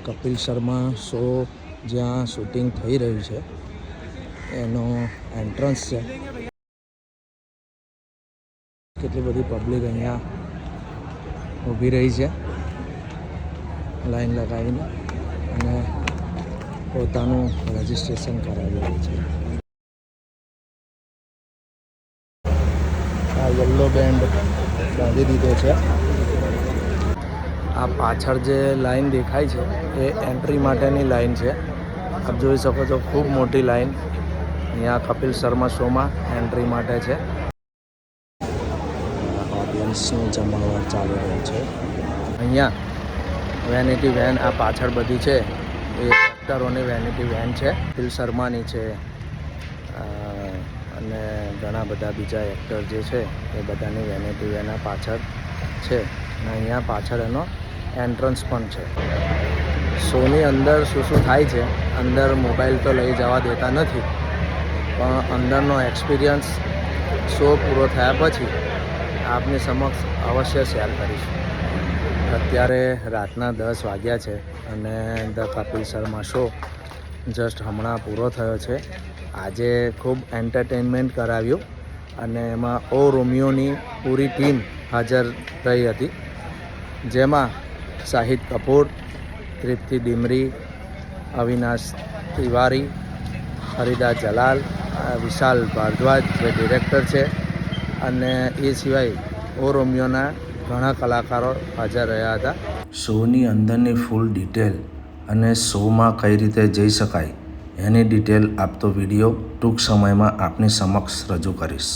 Kapil Sharma show જ્યાં shooting થઈ રહ્યું છે એનો એન્ટ્રન્સ છે. કેટલી બધી પબ્લિક અહીંયા ઊભી રહી છે લાઈન લગાવીને અને પોતાનું રજિસ્ટ્રેશન કરાવી રહી છે. આ યલો બેન્ડ બાંધી દીધો છે. આ પાછળ જે લાઈન દેખાય છે એ એન્ટ્રી માટેની લાઈન છે. આપ જોઈ શકો છો ખૂબ મોટી લાઈન અહીંયા કપિલ શર્મા શોમાં એન્ટ્રી માટે છે. ઓડિયન્સનું જમાવટ ચાલી રહ્યું છે. અહીંયા વેનિટી વેન આ પાછળ બધી છે એ એક્ટરોની વેનિટી વેન છે. કપિલ શર્માની છે અને ઘણા બધા બીજા એક્ટર જે છે એ બધાની વેનિટી વેન આ પાછળ છે અને અહીંયા પાછળ એનો એન્ટ્રન્સ પણ છે. શોની અંદર શું શું થાય છે અંદર મોબાઈલ તો લઈ જવા દેતા નથી, પણ અંદરનો એક્સપિરિયન્સ શો પૂરો થયા પછી આપની સમક્ષ અવશ્ય શેર કરીશું. અત્યારે રાતના 10 વાગ્યા છે અને the Kapil Sharma show just હમણાં પૂરો થયો છે. આજે ખૂબ એન્ટરટેનમેન્ટ કરાવ્યું અને એમાં ઓ રોમિયોની પૂરી ટીમ હાજર રહી હતી, જેમાં શાહિદ કપૂર, તૃપ્તિ ડિમરી, અવિનાશ તિવારી, ફરીદા જલાલ, વિશાલ ભારદ્વાજ જે ડિરેક્ટર છે અને એ સિવાય ઓ રોમિયોના ઘણા કલાકારો હાજર રહ્યા હતા. શોની અંદરની ફૂલ ડિટેલ અને શોમાં કઈ રીતે જઈ શકાય એની ડિટેલ આપતો વિડીયો ટૂંક સમયમાં આપની સમક્ષ રજૂ કરીશ.